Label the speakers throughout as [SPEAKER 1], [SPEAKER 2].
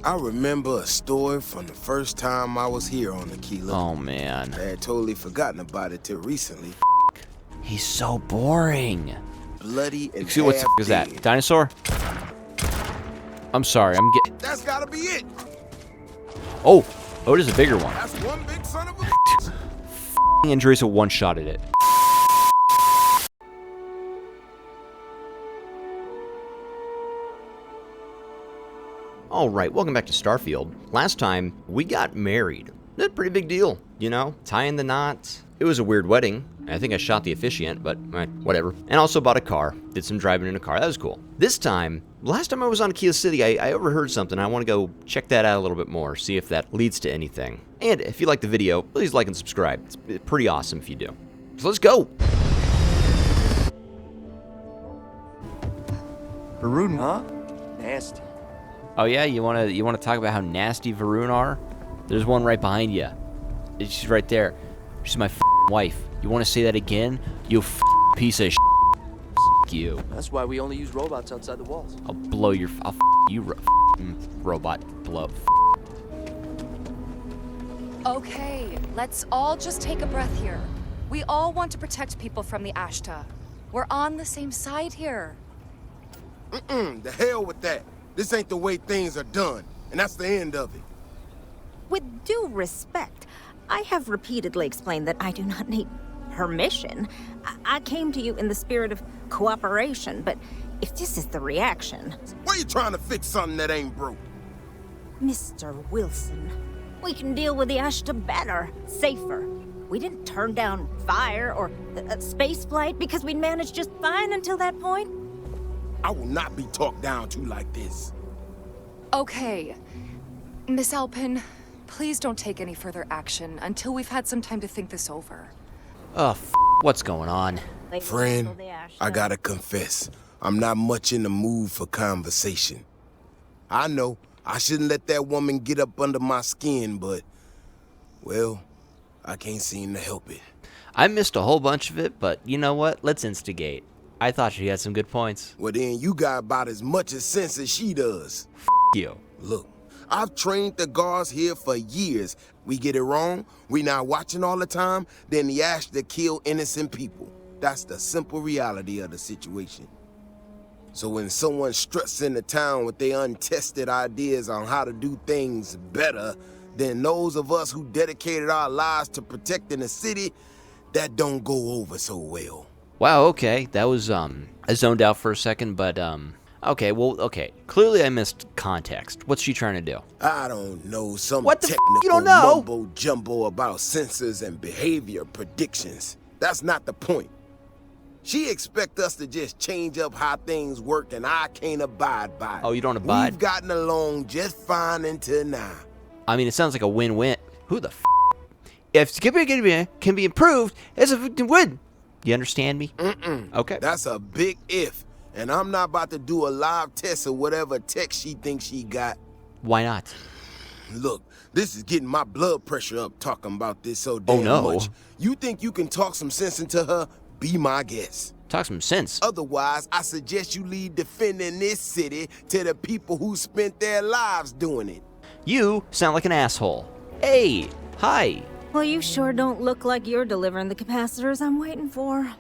[SPEAKER 1] I remember a story from the first time I was here on Aquila.
[SPEAKER 2] Oh, man.
[SPEAKER 1] I had totally forgotten about it till recently.
[SPEAKER 2] He's so boring.
[SPEAKER 1] Bloody and
[SPEAKER 2] Excuse me, what the is that? Dinosaur? I'm sorry, I'm getting...
[SPEAKER 1] That's gotta be it.
[SPEAKER 2] Oh, it is a bigger one.
[SPEAKER 1] That's one big son of a...
[SPEAKER 2] Andres one-shotted it. Alright, welcome back to Starfield. Last time, we got married. That's a pretty big deal, you know? Tying the knot. It was a weird wedding. I think I shot the officiant, but whatever. And also bought a car. Did some driving in a car. That was cool. This time, last time I was on Aquila City, I overheard something. I want to go check that out a little bit more, see if that leads to anything. And if you like the video, please like and subscribe. It's pretty awesome if you do. So let's go!
[SPEAKER 3] Varun, huh? Nasty.
[SPEAKER 2] Oh yeah, you wanna talk about how nasty Varun are? There's one right behind you. She's right there. She's my wife. You want to say that again? You piece of you.
[SPEAKER 3] That's why we only use robots outside the walls.
[SPEAKER 2] I'll blow your. I'll you robot blow.
[SPEAKER 4] Okay, let's all just take a breath here. We all want to protect people from the Ashta. We're on the same side here.
[SPEAKER 1] The hell with that. This ain't the way things are done, and that's the end of it.
[SPEAKER 5] With due respect, I have repeatedly explained that I do not need permission. I came to you in the spirit of cooperation, but if this is the reaction...
[SPEAKER 1] Why you trying to fix something that ain't broke?
[SPEAKER 5] Mr. Wilson, we can deal with the Ashta better, safer. We didn't turn down fire or space flight because we'd managed just fine until that point.
[SPEAKER 1] I will not be talked down to like this.
[SPEAKER 4] Okay. Miss Alpin, please don't take any further action until we've had some time to think this over.
[SPEAKER 2] Oh, what's going on?
[SPEAKER 1] Friend, I gotta confess, I'm not much in the mood for conversation. I know I shouldn't let that woman get up under my skin, but, well, I can't seem to help it.
[SPEAKER 2] I missed a whole bunch of it, but you know what? Let's instigate. I thought she had some good points.
[SPEAKER 1] Well, then you got about as much sense as she does.
[SPEAKER 2] You.
[SPEAKER 1] Look, I've trained the guards here for years. We get it wrong, we not watching all the time, then the Ashta kill innocent people. That's the simple reality of the situation. So when someone struts into town with their untested ideas on how to do things better than those of us who dedicated our lives to protecting the city, that don't go over so well.
[SPEAKER 2] Wow, okay. That was, I zoned out for a second, but, okay. Clearly I missed context. What's she trying to do?
[SPEAKER 1] I don't know, some
[SPEAKER 2] What the
[SPEAKER 1] technical
[SPEAKER 2] you don't know?
[SPEAKER 1] mumbo-jumbo about sensors and behavior predictions. That's not the point. She expect us to just change up how things work, and I can't abide by it.
[SPEAKER 2] Oh, you don't abide?
[SPEAKER 1] We've gotten along just fine until now.
[SPEAKER 2] I mean, it sounds like a win-win. Who the If security can be improved, it's a win. You understand me? Okay.
[SPEAKER 1] That's a big if, and I'm not about to do a live test of whatever tech she thinks she got.
[SPEAKER 2] Why not?
[SPEAKER 1] Look, this is getting my blood pressure up talking about this so damn much. You think you can talk some sense into her? Be my guest.
[SPEAKER 2] Talk some sense.
[SPEAKER 1] Otherwise, I suggest you leave defending this city to the people who spent their lives doing it.
[SPEAKER 2] You sound like an asshole. Hey, hi.
[SPEAKER 5] Well, you sure don't look like you're delivering the capacitors I'm waiting for.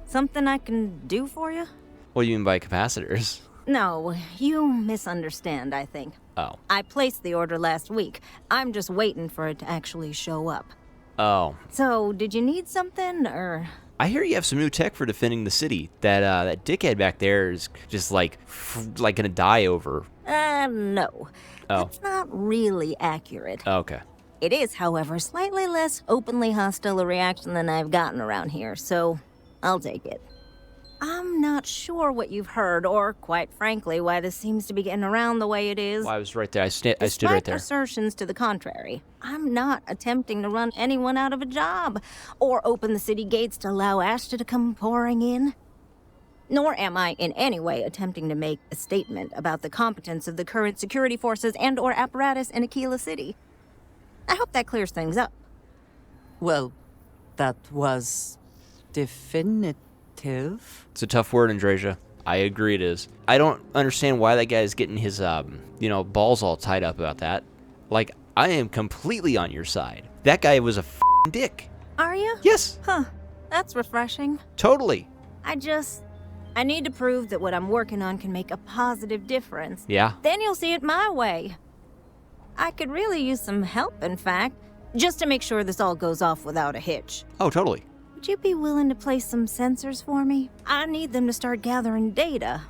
[SPEAKER 5] Something I can do for you?
[SPEAKER 2] What do you mean by capacitors?
[SPEAKER 5] No, you misunderstand, I think.
[SPEAKER 2] Oh.
[SPEAKER 5] I placed the order last week. I'm just waiting for it to actually show up.
[SPEAKER 2] Oh.
[SPEAKER 5] So, did you need something, or...?
[SPEAKER 2] I hear you have some new tech for defending the city. That dickhead back there is just like gonna die over.
[SPEAKER 5] No.
[SPEAKER 2] Oh.
[SPEAKER 5] That's not really accurate.
[SPEAKER 2] Oh, okay.
[SPEAKER 5] It is, however, slightly less openly hostile a reaction than I've gotten around here, so I'll take it. I'm not sure what you've heard, or, quite frankly, why this seems to be getting around the way it is.
[SPEAKER 2] Well, I was right there. I stood right
[SPEAKER 5] Despite
[SPEAKER 2] there.
[SPEAKER 5] assertions to the contrary, I'm not attempting to run anyone out of a job, or open the city gates to allow Ashta to come pouring in. Nor am I in any way attempting to make a statement about the competence of the current security forces and/or apparatus in Aquila City. I hope that clears things up.
[SPEAKER 6] Well, that was definitive.
[SPEAKER 2] It's a tough word, Andresia. I agree it is. I don't understand why that guy is getting his, balls all tied up about that. Like, I am completely on your side. That guy was a f***ing dick.
[SPEAKER 5] Are you?
[SPEAKER 2] Yes.
[SPEAKER 5] Huh. That's refreshing.
[SPEAKER 2] Totally.
[SPEAKER 5] I need to prove that what I'm working on can make a positive difference.
[SPEAKER 2] Yeah.
[SPEAKER 5] Then you'll see it my way. I could really use some help, in fact, just to make sure this all goes off without a hitch.
[SPEAKER 2] Oh, totally.
[SPEAKER 5] Would you be willing to place some sensors for me? I need them to start gathering data.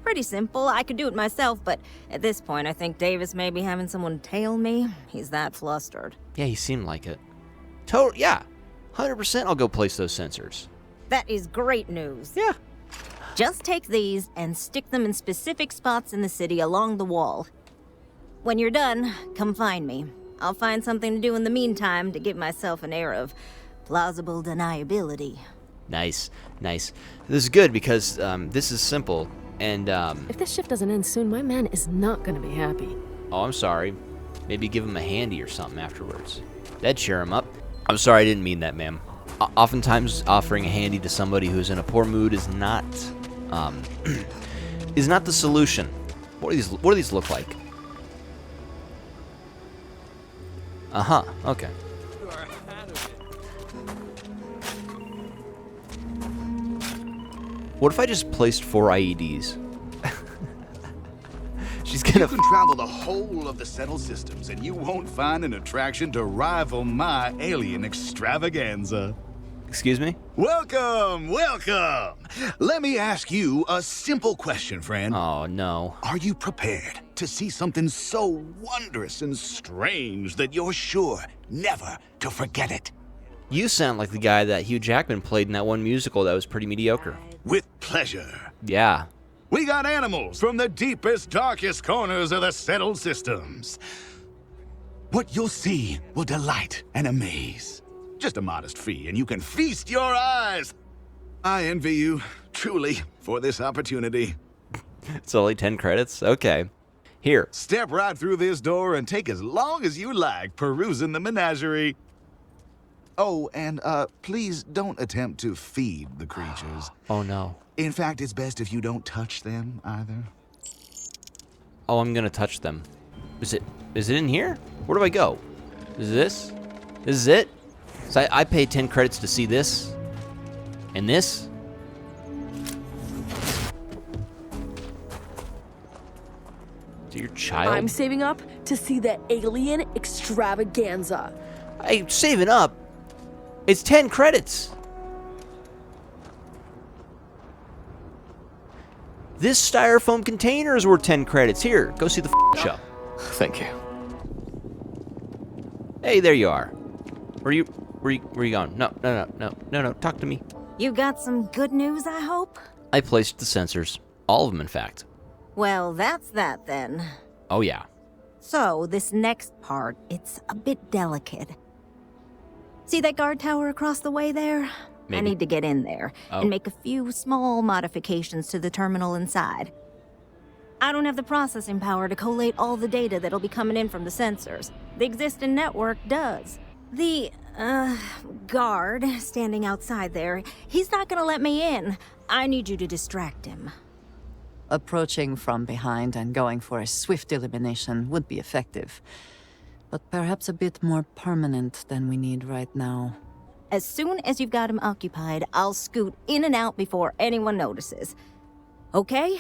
[SPEAKER 5] Pretty simple. I could do it myself, but at this point, I think Davis may be having someone tail me. He's that flustered.
[SPEAKER 2] Yeah, he seemed like it. Yeah. 100% I'll go place those sensors.
[SPEAKER 5] That is great news.
[SPEAKER 2] Yeah.
[SPEAKER 5] Just take these and stick them in specific spots in the city along the wall. When you're done, come find me. I'll find something to do in the meantime to give myself an air of plausible deniability.
[SPEAKER 2] Nice. This is good because this is simple. And,
[SPEAKER 6] If this shift doesn't end soon, my man is not gonna be happy.
[SPEAKER 2] oh, I'm sorry. Maybe give him a handy or something afterwards. That'd cheer him up. I'm sorry, I didn't mean that, ma'am. Oftentimes, offering a handy to somebody who's in a poor mood is not, is not the solution. What do these look like? Uh-huh, okay. What if I just placed 4 IEDs? She's gonna...
[SPEAKER 7] You can travel the whole of the settled systems, and you won't find an attraction to rival my alien extravaganza.
[SPEAKER 2] Excuse me?
[SPEAKER 7] Welcome! Let me ask you a simple question, friend.
[SPEAKER 2] Oh, no.
[SPEAKER 7] Are you prepared to see something so wondrous and strange that you're sure never to forget it?
[SPEAKER 2] You sound like the guy that Hugh Jackman played in that one musical that was pretty mediocre.
[SPEAKER 7] With pleasure.
[SPEAKER 2] Yeah.
[SPEAKER 7] We got animals from the deepest, darkest corners of the settled systems. What you'll see will delight and amaze. Just a modest fee, and you can feast your eyes. I envy you, truly, for this opportunity.
[SPEAKER 2] It's only 10 credits? Okay. Here.
[SPEAKER 7] Step right through this door and take as long as you like perusing the menagerie. Oh, and please don't attempt to feed the creatures.
[SPEAKER 2] Oh, no.
[SPEAKER 7] In fact, it's best if you don't touch them either.
[SPEAKER 2] Oh, I'm gonna touch them. Is it in here? Where do I go? Is this? This is it? So I paid 10 credits to see this. And this? Is it your child?
[SPEAKER 6] I'm saving up to see the alien extravaganza.
[SPEAKER 2] I'm saving up. It's 10 credits. This styrofoam container is worth 10 credits. Here, go see the show.
[SPEAKER 3] Thank you.
[SPEAKER 2] Hey, there you are. Where you going? No. Talk to me.
[SPEAKER 5] You got some good news, I hope?
[SPEAKER 2] I placed the sensors. All of them, in fact.
[SPEAKER 5] Well, that's that then.
[SPEAKER 2] Oh, yeah.
[SPEAKER 5] So, this next part, it's a bit delicate. See that guard tower across the way there?
[SPEAKER 2] Maybe.
[SPEAKER 5] I need to get in there and make a few small modifications to the terminal inside. I don't have the processing power to collate all the data that'll be coming in from the sensors. The existing network does. The, guard standing outside there, he's not gonna let me in. I need you to distract him.
[SPEAKER 8] Approaching from behind and going for a swift elimination would be effective, but perhaps a bit more permanent than we need right now.
[SPEAKER 5] As soon as you've got him occupied, I'll scoot in and out before anyone notices. Okay?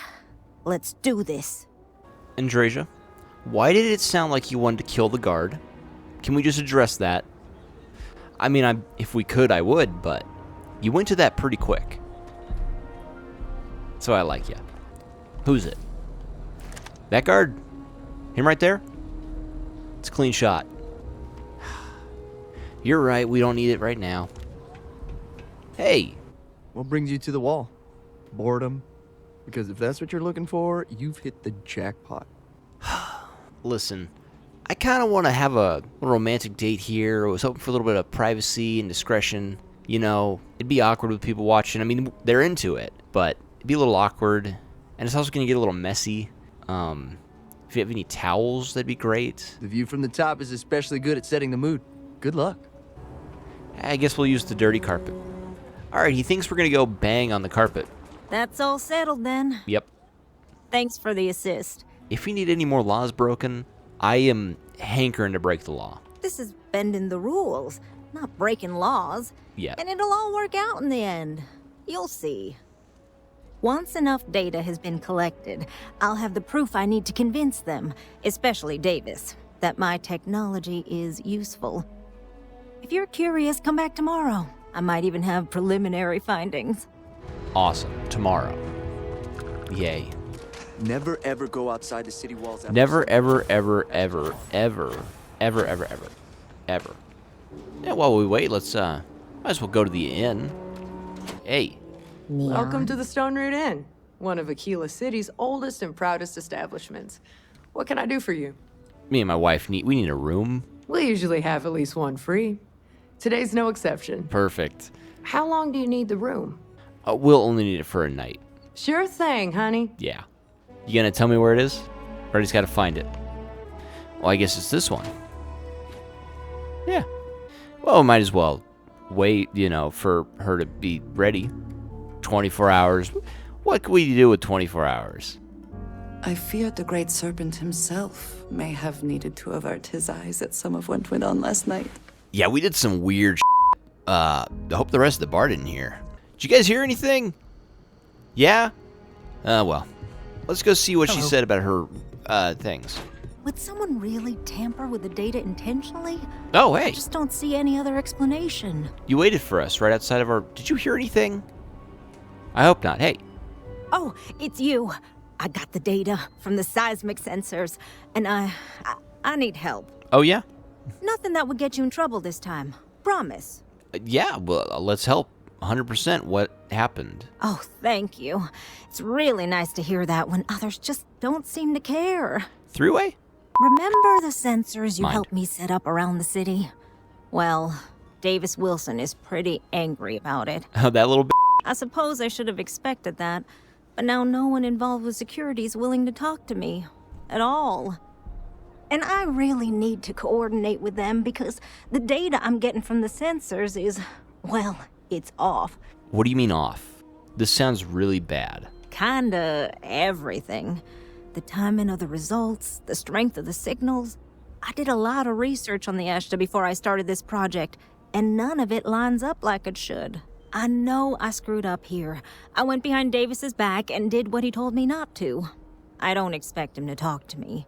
[SPEAKER 5] Let's do this.
[SPEAKER 2] Andreja, why did it sound like you wanted to kill the guard? Can we just address that? I mean, if we could, I would, but you went to that pretty quick. So I like you. Who's it? That guard? Him right there? It's a clean shot. You're right, we don't need it right now. Hey!
[SPEAKER 3] What brings you to the wall? Boredom? Because if that's what you're looking for, you've hit the jackpot.
[SPEAKER 2] Listen, I kind of want to have a little romantic date here. I was hoping for a little bit of privacy and discretion. You know, it'd be awkward with people watching. I mean, they're into it, but it'd be a little awkward. And it's also going to get a little messy. If you have any towels, that'd be great.
[SPEAKER 3] The view from the top is especially good at setting the mood. Good luck.
[SPEAKER 2] I guess we'll use the dirty carpet. Alright, he thinks we're going to go bang on the carpet.
[SPEAKER 5] That's all settled then.
[SPEAKER 2] Yep.
[SPEAKER 5] Thanks for the assist.
[SPEAKER 2] If you need any more laws broken, I am hankering to break the law.
[SPEAKER 5] This is bending the rules, not breaking laws.
[SPEAKER 2] Yeah.
[SPEAKER 5] And it'll all work out in the end. You'll see. Once enough data has been collected, I'll have the proof I need to convince them, especially Davis, that my technology is useful. If you're curious, come back tomorrow. I might even have preliminary findings.
[SPEAKER 2] Awesome. Tomorrow. Yay.
[SPEAKER 3] Never ever go outside the city walls.
[SPEAKER 2] Never, ever, ever, ever, ever, ever, ever, ever, ever. Yeah, while we wait, let's, might as well go to the inn. Hey.
[SPEAKER 9] Welcome to the Stone Root Inn, one of Aquila City's oldest and proudest establishments. What can I do for you?
[SPEAKER 2] Me and my wife we need a room.
[SPEAKER 9] We usually have at least one free. Today's no exception.
[SPEAKER 2] Perfect.
[SPEAKER 9] How long do you need the room?
[SPEAKER 2] We'll only need it for a night.
[SPEAKER 9] Sure thing, honey.
[SPEAKER 2] Yeah. You gonna tell me where it is? Or I just gotta find it? Well, I guess it's this one. Yeah. Well, we might as well wait, for her to be ready. 24 hours. What can we do with 24 hours?
[SPEAKER 8] I fear the Great Serpent himself may have needed to avert his eyes at some of what went on last night.
[SPEAKER 2] Yeah, we did some weird I hope the rest of the bar didn't hear. Did you guys hear anything? Yeah? Well. Let's go see what she said about her, things.
[SPEAKER 5] Would someone really tamper with the data intentionally?
[SPEAKER 2] Oh, hey.
[SPEAKER 5] I just don't see any other explanation.
[SPEAKER 2] You waited for us right outside of our... Did you hear anything? I hope not. Hey.
[SPEAKER 5] Oh, it's you. I got the data from the seismic sensors, and I need help.
[SPEAKER 2] Oh, yeah?
[SPEAKER 5] Nothing that would get you in trouble this time. Promise.
[SPEAKER 2] Yeah, well, let's help. 100%. What happened?
[SPEAKER 5] Oh, thank you. It's really nice to hear that when others just don't seem to care.
[SPEAKER 2] Three-way?
[SPEAKER 5] Remember the sensors you
[SPEAKER 2] Mind.
[SPEAKER 5] helped me set up around the city? Well, Davis Wilson is pretty angry about it.
[SPEAKER 2] Oh, that little bit.
[SPEAKER 5] I suppose I should have expected that, but now no one involved with security is willing to talk to me. At all. And I really need to coordinate with them because the data I'm getting from the sensors is, well, it's off.
[SPEAKER 2] What do you mean off? This sounds really bad.
[SPEAKER 5] Kinda everything. The timing of the results, the strength of the signals. I did a lot of research on the Ashta before I started this project, and none of it lines up like it should. I know I screwed up here. I went behind Davis's back and did what he told me not to. I don't expect him to talk to me.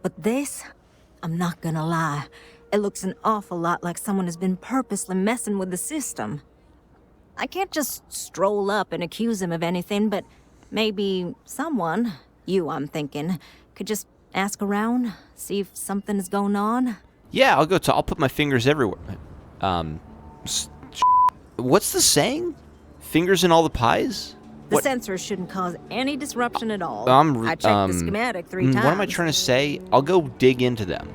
[SPEAKER 5] But this, I'm not gonna lie, it looks an awful lot like someone has been purposely messing with the system. I can't just stroll up and accuse him of anything, but maybe someone, you I'm thinking, could just ask around, see if something is going on.
[SPEAKER 2] Yeah, I'll put my fingers everywhere. What's the saying? Fingers in all the pies?
[SPEAKER 5] The sensors shouldn't cause any disruption at all.
[SPEAKER 2] I
[SPEAKER 5] checked the schematic 3 times.
[SPEAKER 2] What am I trying to say? I'll go dig into them.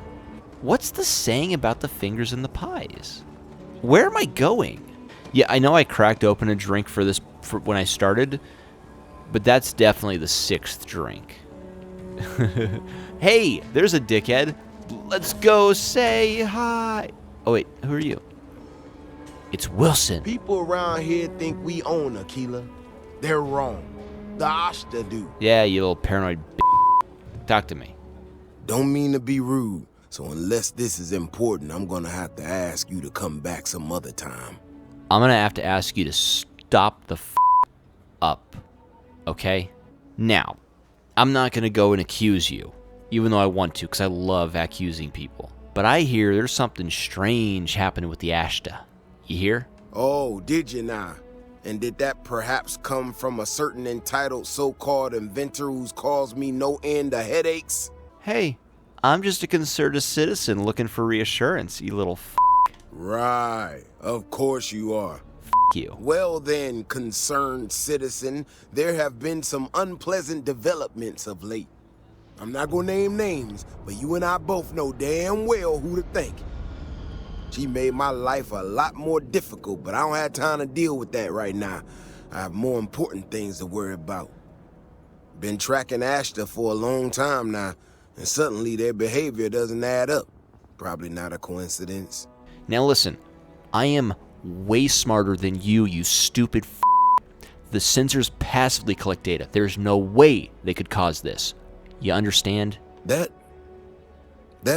[SPEAKER 2] What's the saying about the fingers in the pies? Where am I going? Yeah, I know I cracked open a drink for when I started, but that's definitely the 6th drink. Hey, there's a dickhead. Let's go say hi. Oh, wait, who are you? It's Wilson.
[SPEAKER 1] People around here think we own Aquila. They're wrong. The Ashta do.
[SPEAKER 2] Yeah, you little paranoid Talk to me.
[SPEAKER 1] Don't mean to be rude, so unless this is important, I'm gonna have to ask you to come back some other time.
[SPEAKER 2] I'm gonna have to ask you to stop the up, okay? Now, I'm not gonna go and accuse you, even though I want to, because I love accusing people. But I hear there's something strange happening with the Ashta. You hear?
[SPEAKER 1] Oh, did you now? And did that perhaps come from a certain entitled so-called inventor who's caused me no end of headaches?
[SPEAKER 2] Hey, I'm just a concerned citizen looking for reassurance, you little
[SPEAKER 1] Right, of course you are.
[SPEAKER 2] you.
[SPEAKER 1] Well then, concerned citizen, there have been some unpleasant developments of late. I'm not gonna name names, but you and I both know damn well who to thank. She made my life a lot more difficult, but I don't have time to deal with that right now. I have more important things to worry about. Been tracking Ashta for a long time now, and suddenly their behavior doesn't add up. Probably not a coincidence.
[SPEAKER 2] Now listen, I am way smarter than you stupid The sensors passively collect data. There's no way they could cause this. You understand?
[SPEAKER 1] That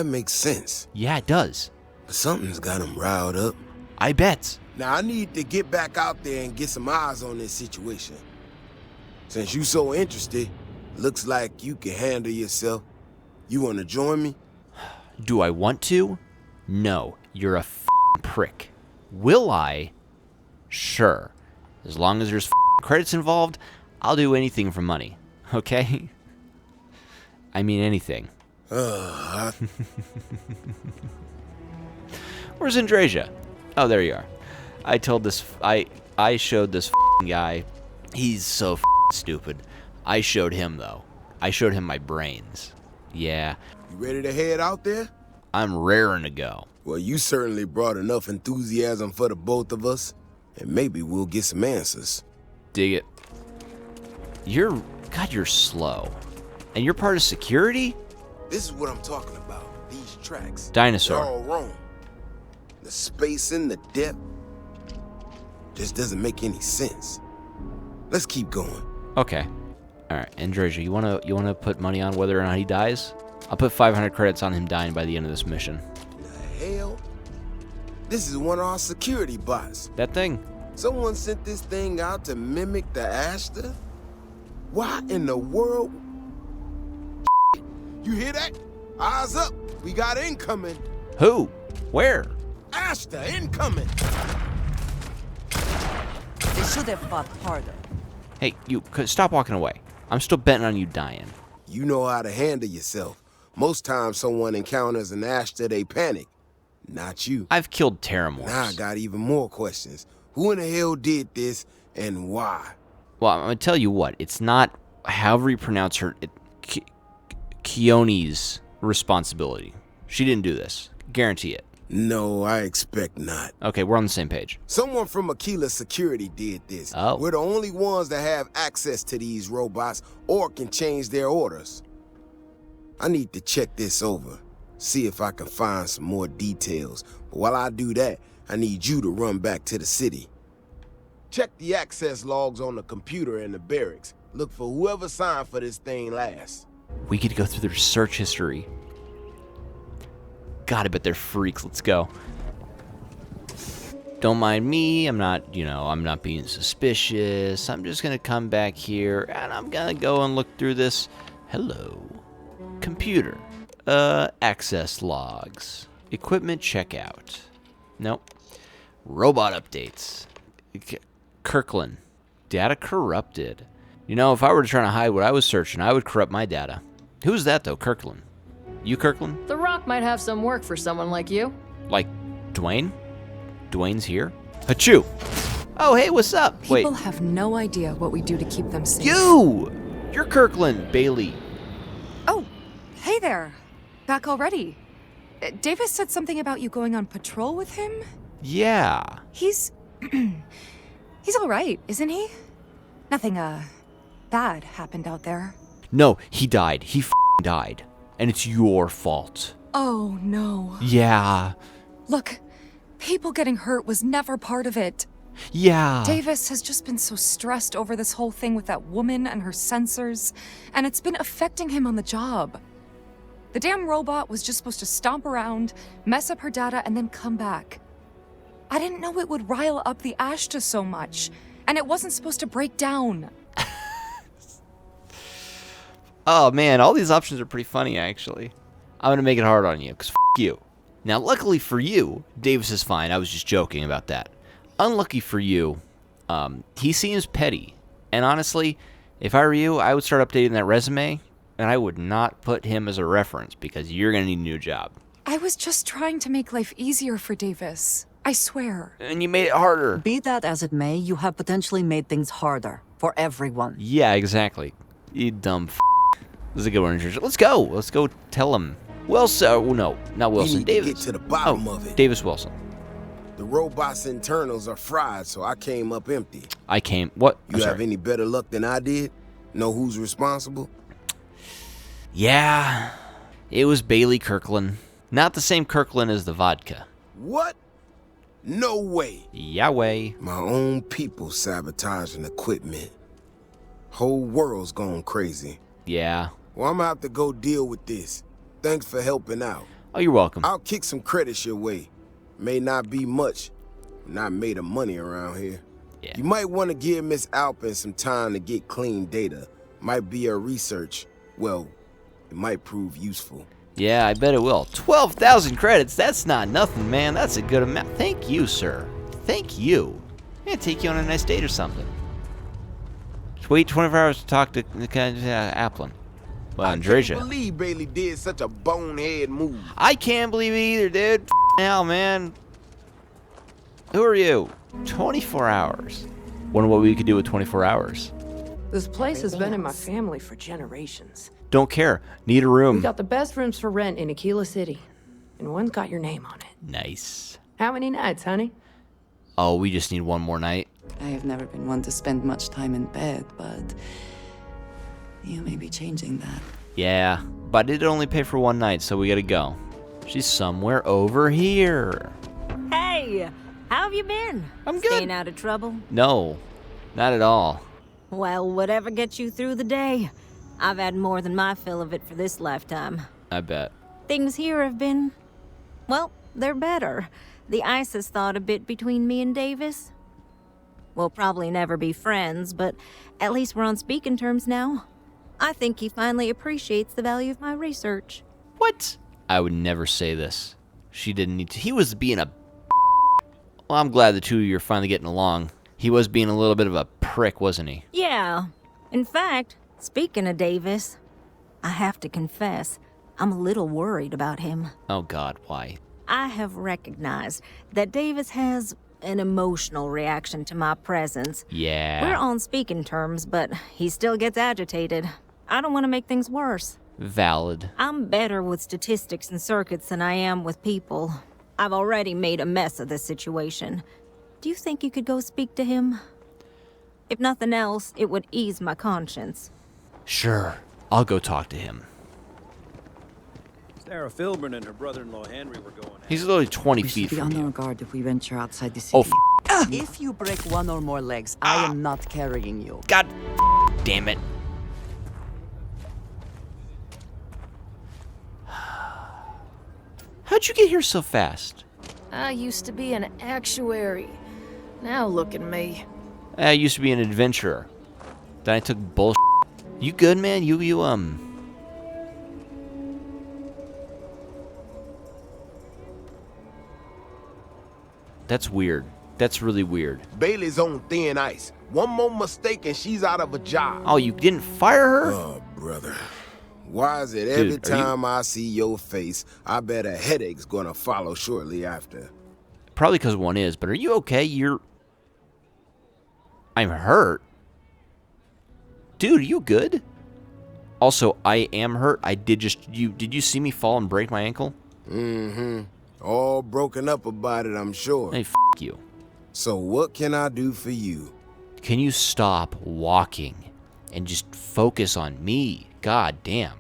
[SPEAKER 1] makes sense.
[SPEAKER 2] Yeah, it does.
[SPEAKER 1] But something's got them riled up.
[SPEAKER 2] I bet.
[SPEAKER 1] Now, I need to get back out there and get some eyes on this situation. Since you so interested, looks like you can handle yourself. You want to join me?
[SPEAKER 2] Do I want to? No, you're a f***ing prick. Will I? Sure. As long as there's f***ing credits involved, I'll do anything for money. Okay? I mean anything. Where's Andrasia? Oh, there you are. I showed this f***ing guy. He's so f***ing stupid. I showed him, though. I showed him my brains. Yeah.
[SPEAKER 1] You ready to head out there?
[SPEAKER 2] I'm raring to go.
[SPEAKER 1] Well, you certainly brought enough enthusiasm for the both of us, and maybe we'll get some answers.
[SPEAKER 2] Dig it. You're slow. And you're part of security?
[SPEAKER 1] This is what I'm talking about. These tracks.
[SPEAKER 2] Dinosaur.
[SPEAKER 1] They're all wrong. The spacing, the depth, just doesn't make any sense. Let's keep going.
[SPEAKER 2] Okay. All right, Andrasia, you wanna put money on whether or not he dies? I'll put 500 credits on him dying by the end of this mission.
[SPEAKER 1] The hell? This is one of our security bots.
[SPEAKER 2] That thing.
[SPEAKER 1] Someone sent this thing out to mimic the Ashta? Why in the world? You hear that? Eyes up. We got incoming.
[SPEAKER 2] Who? Where?
[SPEAKER 1] Ashta incoming.
[SPEAKER 6] They should have fought harder.
[SPEAKER 2] Hey, you stop walking away. I'm still betting on you dying.
[SPEAKER 1] You know how to handle yourself. Most times someone encounters an Ashta, they panic. Not you.
[SPEAKER 2] I've killed Terramors.
[SPEAKER 1] Now I got even more questions. Who in the hell did this and why?
[SPEAKER 2] Well, I'm gonna tell you what. It's not, however you pronounce her, Keone's responsibility. She didn't do this. Guarantee it.
[SPEAKER 1] No, I expect not.
[SPEAKER 2] Okay, we're on the same page.
[SPEAKER 1] Someone from Aquila Security did this.
[SPEAKER 2] Oh.
[SPEAKER 1] We're the only ones that have access to these robots or can change their orders. I need to check this over, see if I can find some more details. But while I do that, I need you to run back to the city. Check the access logs on the computer in the barracks. Look for whoever signed for this thing last.
[SPEAKER 2] We get to go through their search history. God, I bet they're freaks. Let's go. Don't mind me. I'm not being suspicious. I'm just gonna come back here and I'm gonna go and look through this. Hello. Computer. Access logs. Equipment checkout. Nope. Robot updates. Kirkland. Data corrupted. You know, if I were to try to hide what I was searching, I would corrupt my data. Who's that, though? Kirkland? You, Kirkland?
[SPEAKER 10] The Rock might have some work for someone like you.
[SPEAKER 2] Like, Dwayne? Dwayne's here? Achoo! Oh, hey, what's up?
[SPEAKER 4] People have no idea what we do to keep them safe.
[SPEAKER 2] You're Kirkland, Bailey.
[SPEAKER 4] Oh, hey there. Back already. Davis said something about you going on patrol with him?
[SPEAKER 2] Yeah.
[SPEAKER 4] He's... he's all right, isn't he? Nothing, bad happened out there.
[SPEAKER 2] No, he died. He died. And it's your fault.
[SPEAKER 4] Oh, no.
[SPEAKER 2] Yeah.
[SPEAKER 4] Look, people getting hurt was never part of it.
[SPEAKER 2] Yeah.
[SPEAKER 4] Davis has just been so stressed over this whole thing with that woman and her sensors, and it's been affecting him on the job. The damn robot was just supposed to stomp around, mess up her data, and then come back. I didn't know it would rile up the Ashta so much, and it wasn't supposed to break down.
[SPEAKER 2] Oh, man, all these options are pretty funny, actually. I'm going to make it hard on you, because you. Now, luckily for you, Davis is fine. I was just joking about that. Unlucky for you, he seems petty. And honestly, if I were you, I would start updating that resume, and I would not put him as a reference, because you're going to need a new job.
[SPEAKER 4] I was just trying to make life easier for Davis. I swear.
[SPEAKER 2] And you made it harder.
[SPEAKER 8] Be that as it may, you have potentially made things harder for everyone.
[SPEAKER 2] Yeah, exactly. You dumb This is a good one. Let's go. Let's go tell him. Wilson. No, not Wilson.
[SPEAKER 1] We need
[SPEAKER 2] Davis.
[SPEAKER 1] to get to the bottom of it.
[SPEAKER 2] Davis Wilson.
[SPEAKER 1] The robot's internals are fried, so I came up empty.
[SPEAKER 2] What?
[SPEAKER 1] You have any better luck than I did? Know who's responsible?
[SPEAKER 2] Yeah. It was Bailey Kirkland. Not the same Kirkland as the vodka.
[SPEAKER 1] What? No way.
[SPEAKER 2] Yahweh.
[SPEAKER 1] My own people sabotaging equipment. Whole world's going crazy.
[SPEAKER 2] Yeah.
[SPEAKER 1] Well, I'm gonna have to go deal with this. Thanks for helping out.
[SPEAKER 2] Oh, you're welcome.
[SPEAKER 1] I'll kick some credits your way. May not be much. Not made of money around here.
[SPEAKER 2] Yeah.
[SPEAKER 1] You might want to give Miss Alpin some time to get clean data. Might be her research. Well, it might prove useful.
[SPEAKER 2] Yeah, I bet it will. 12,000 credits. That's not nothing, man. That's a good amount. Thank you, sir. Thank you. I'm gonna take you on a nice date or something. Just wait 24 hours to talk to Applin. Well,
[SPEAKER 1] I can't
[SPEAKER 2] Andreja.
[SPEAKER 1] believe Bailey did such a bonehead move.
[SPEAKER 2] I can't believe it either, dude. Now, man. Who are you? 24 hours. Wonder what we could do with 24 hours.
[SPEAKER 9] This place has been in my family for generations.
[SPEAKER 2] Don't care. Need a
[SPEAKER 9] We
[SPEAKER 2] room.
[SPEAKER 9] got the best rooms for rent in Aquila City. And one's got your name on it.
[SPEAKER 2] Nice.
[SPEAKER 9] How many nights, honey?
[SPEAKER 2] Oh, we just need one more night.
[SPEAKER 8] I have never been one to spend much time in bed, but you may be changing that.
[SPEAKER 2] Yeah, but I did only pay for one night, so we gotta go. She's somewhere over here.
[SPEAKER 5] Hey, how have you been?
[SPEAKER 2] I'm good.
[SPEAKER 5] Staying out of trouble?
[SPEAKER 2] No, not at all.
[SPEAKER 5] Well, whatever gets you through the day. I've had more than my fill of it for this lifetime.
[SPEAKER 2] I bet.
[SPEAKER 5] Things here have been, well, they're better. The ice has thawed a bit between me and Davis. We'll probably never be friends, but at least we're on speaking terms now. I think he finally appreciates the value of my research.
[SPEAKER 2] What? I would never say this. She didn't need to. He was being a... Well, I'm glad the two of you are finally getting along. He was being a little bit of a prick, wasn't he?
[SPEAKER 5] Yeah. In fact, speaking of Davis, I have to confess, I'm a little worried about him.
[SPEAKER 2] Oh, God, why?
[SPEAKER 5] I have recognized that Davis has an emotional reaction to my presence.
[SPEAKER 2] Yeah.
[SPEAKER 5] We're on speaking terms, but he still gets agitated. I don't want to make things worse.
[SPEAKER 2] Valid.
[SPEAKER 5] I'm better with statistics and circuits than I am with people. I've already made a mess of this situation. Do you think you could go speak to him? If nothing else, it would ease my conscience.
[SPEAKER 2] Sure. I'll go talk to him.
[SPEAKER 11] Sarah Filburn and her brother-in-law Henry were going out.
[SPEAKER 2] He's literally 20
[SPEAKER 8] We
[SPEAKER 2] feet
[SPEAKER 8] should be
[SPEAKER 2] from
[SPEAKER 8] on our
[SPEAKER 2] you.
[SPEAKER 8] guard if we venture outside the city.
[SPEAKER 2] Oh,
[SPEAKER 12] If you break one or more legs, I am not carrying you.
[SPEAKER 2] God damn it. How'd you get here so fast?
[SPEAKER 10] I used to be an actuary. Now look at me.
[SPEAKER 2] I used to be an adventurer. Then I took bullshit. You good, man? That's weird. That's really weird.
[SPEAKER 1] Bailey's on thin ice. One more mistake and she's out of a job.
[SPEAKER 2] Oh, you didn't fire her?
[SPEAKER 1] Oh, brother. Why is it
[SPEAKER 2] Dude,
[SPEAKER 1] every
[SPEAKER 2] are you-
[SPEAKER 1] time I see your face, I bet a headache's gonna follow shortly after?
[SPEAKER 2] Probably because one is, but are you okay? I'm hurt. Dude, are you good? Also, I am hurt. Did you see me fall and break my ankle?
[SPEAKER 1] Mm-hmm. All broken up about it, I'm sure.
[SPEAKER 2] Hey, you.
[SPEAKER 1] So what can I do for you?
[SPEAKER 2] Can you stop walking and just focus on me? God damn.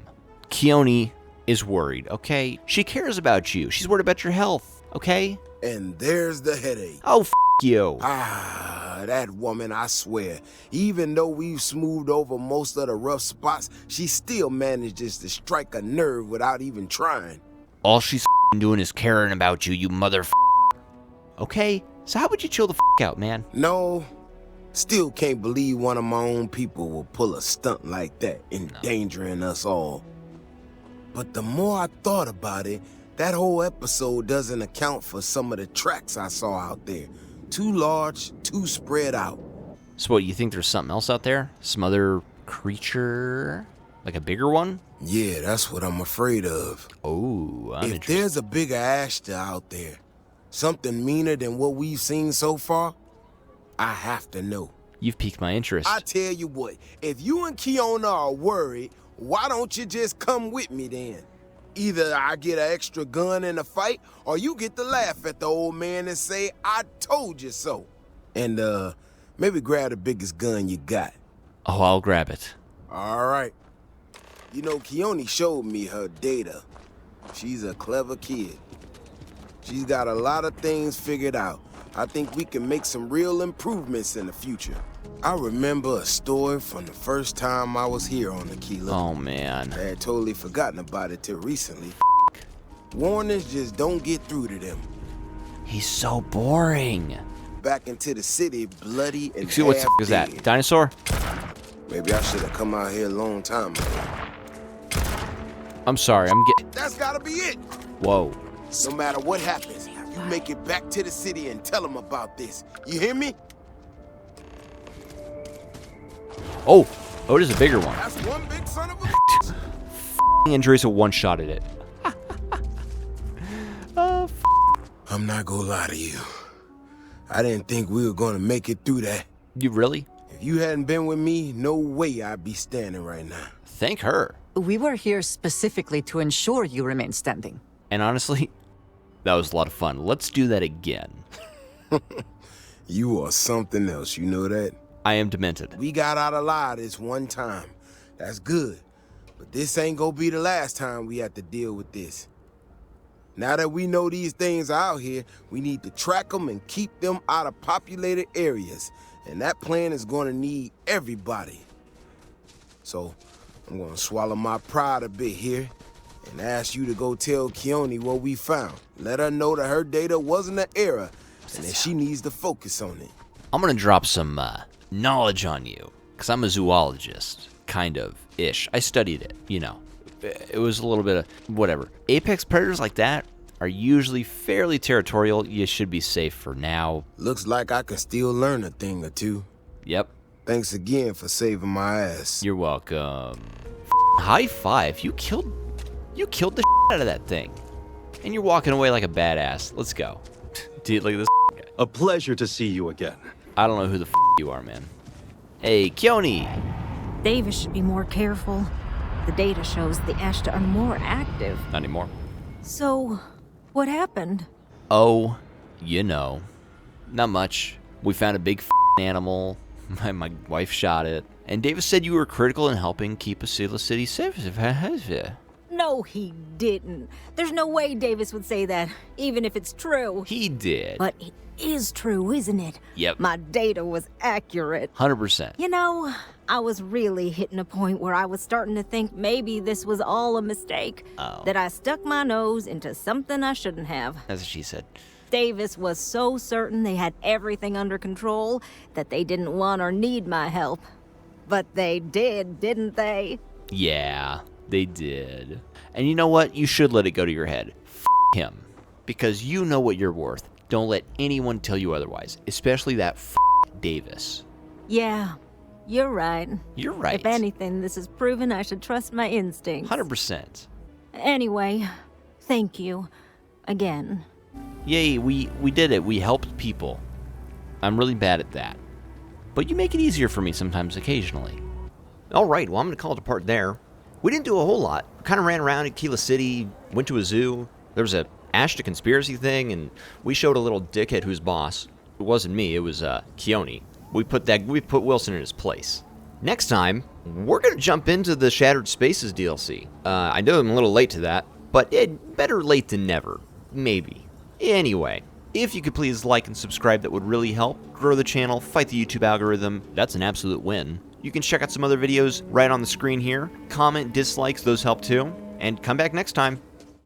[SPEAKER 2] Keone is worried, okay? She cares about you. She's worried about your health, okay?
[SPEAKER 1] And there's the headache.
[SPEAKER 2] Oh, you.
[SPEAKER 1] Ah, that woman, I swear. Even though we've smoothed over most of the rough spots, she still manages to strike a nerve without even trying.
[SPEAKER 2] All she's doing is caring about you, you mother. Okay? So how would you chill the out, man?
[SPEAKER 1] No, still can't believe one of my own people will pull a stunt like that, endangering us all. But the more I thought about it, that whole episode doesn't account for some of the tracks I saw out there. Too large, too spread out.
[SPEAKER 2] So what, you think there's something else out there? Some other creature? Like a bigger one?
[SPEAKER 1] Yeah, that's what I'm afraid of.
[SPEAKER 2] Oh, I'm
[SPEAKER 1] If
[SPEAKER 2] interested.
[SPEAKER 1] there's a bigger Ashta out there, something meaner than what we've seen so far, I have to know.
[SPEAKER 2] You've piqued my interest.
[SPEAKER 1] I tell you what, if you and Kiona are worried, why don't you just come with me then? Either I get an extra gun in the fight, or you get to laugh at the old man and say, I told you so. And, maybe grab the biggest gun you got.
[SPEAKER 2] Oh, I'll grab it.
[SPEAKER 1] All right. You know, Keone showed me her data. She's a clever kid. She's got a lot of things figured out. I think we can make some real improvements in the future. I remember a story from the first time I was here on Aquila.
[SPEAKER 2] Oh, man.
[SPEAKER 1] I had totally forgotten about it till recently. Warnings just don't get through to them.
[SPEAKER 2] He's so boring.
[SPEAKER 1] Back into the city, bloody and
[SPEAKER 2] Excuse me, what the f is that?
[SPEAKER 1] dead.
[SPEAKER 2] Dinosaur?
[SPEAKER 1] Maybe I should have come out here a long time ago.
[SPEAKER 2] I'm sorry, I'm getting...
[SPEAKER 1] That's gotta be it.
[SPEAKER 2] Whoa.
[SPEAKER 1] No matter what happens, you make it back to the city and tell them about this. You hear me?
[SPEAKER 2] Oh, it is a bigger one.
[SPEAKER 1] That's one big son of a
[SPEAKER 2] Andresa one-shotted it.
[SPEAKER 1] I'm not gonna lie to you. I didn't think we were gonna make it through that.
[SPEAKER 2] You really?
[SPEAKER 1] If you hadn't been with me, no way I'd be standing right now.
[SPEAKER 2] Thank her.
[SPEAKER 8] We were here specifically to ensure you remain standing.
[SPEAKER 2] And honestly, that was a lot of fun. Let's do that again.
[SPEAKER 1] You are something else, you know that?
[SPEAKER 2] I am demented.
[SPEAKER 1] We got out alive this one time. That's good. But this ain't gonna be the last time we have to deal with this. Now that we know these things are out here, we need to track them and keep them out of populated areas. And that plan is gonna need everybody. So, I'm gonna swallow my pride a bit here and ask you to go tell Keone what we found. Let her know that her data wasn't an error and that she needs to focus on it.
[SPEAKER 2] I'm gonna drop some knowledge on you, because I'm a zoologist. Kind of ish. I studied it, you know. It was a little bit of whatever. Apex predators like that are usually fairly territorial. You should be safe for now.
[SPEAKER 1] Looks like I can still learn a thing or two.
[SPEAKER 2] Yep.
[SPEAKER 1] Thanks again for saving my ass.
[SPEAKER 2] You're welcome. High five. You killed the out of that thing. And you're walking away like a badass. Let's go. Dude, look at this guy.
[SPEAKER 11] A pleasure to see you again.
[SPEAKER 2] I don't know who the you are, man. Hey, Keone.
[SPEAKER 5] Davis should be more careful. The data shows the Ashta are more active.
[SPEAKER 2] Not anymore.
[SPEAKER 5] So, what happened?
[SPEAKER 2] Oh, you know. Not much. We found a big animal. My wife shot it. And Davis said you were critical in helping keep Aquila City safe.
[SPEAKER 5] No, he didn't. There's no way Davis would say that, even if it's true.
[SPEAKER 2] He did.
[SPEAKER 5] But it is true, isn't it?
[SPEAKER 2] Yep.
[SPEAKER 5] My data was accurate.
[SPEAKER 2] 100%.
[SPEAKER 5] You know, I was really hitting a point where I was starting to think maybe this was all a mistake.
[SPEAKER 2] Oh.
[SPEAKER 5] That I stuck my nose into something I shouldn't have.
[SPEAKER 2] That's what she said.
[SPEAKER 5] Davis was so certain they had everything under control that they didn't want or need my help. But they did, didn't they?
[SPEAKER 2] Yeah, they did. And you know what? You should let it go to your head. Him. Because you know what you're worth. Don't let anyone tell you otherwise. Especially that Davis.
[SPEAKER 5] Yeah, you're right.
[SPEAKER 2] You're right.
[SPEAKER 5] If anything, this has proven I should trust my instincts.
[SPEAKER 2] 100%.
[SPEAKER 5] Anyway, thank you. Again.
[SPEAKER 2] Yay, we did it. We helped people. I'm really bad at that. But you make it easier for me sometimes, occasionally. Alright, well, I'm going to call it a part there. We didn't do a whole lot. Kind of ran around Aquila City, went to a zoo. There was a Ashta conspiracy thing, and we showed a little dickhead who's boss. It wasn't me, it was Keone. We put Wilson in his place. Next time, we're going to jump into the Shattered Spaces DLC. I know I'm a little late to that, but better late than never. Maybe. Anyway, if you could please like and subscribe, that would really help. Grow the channel, fight the YouTube algorithm. That's an absolute win. You can check out some other videos right on the screen here. Comment, dislikes, those help too. And come back next time.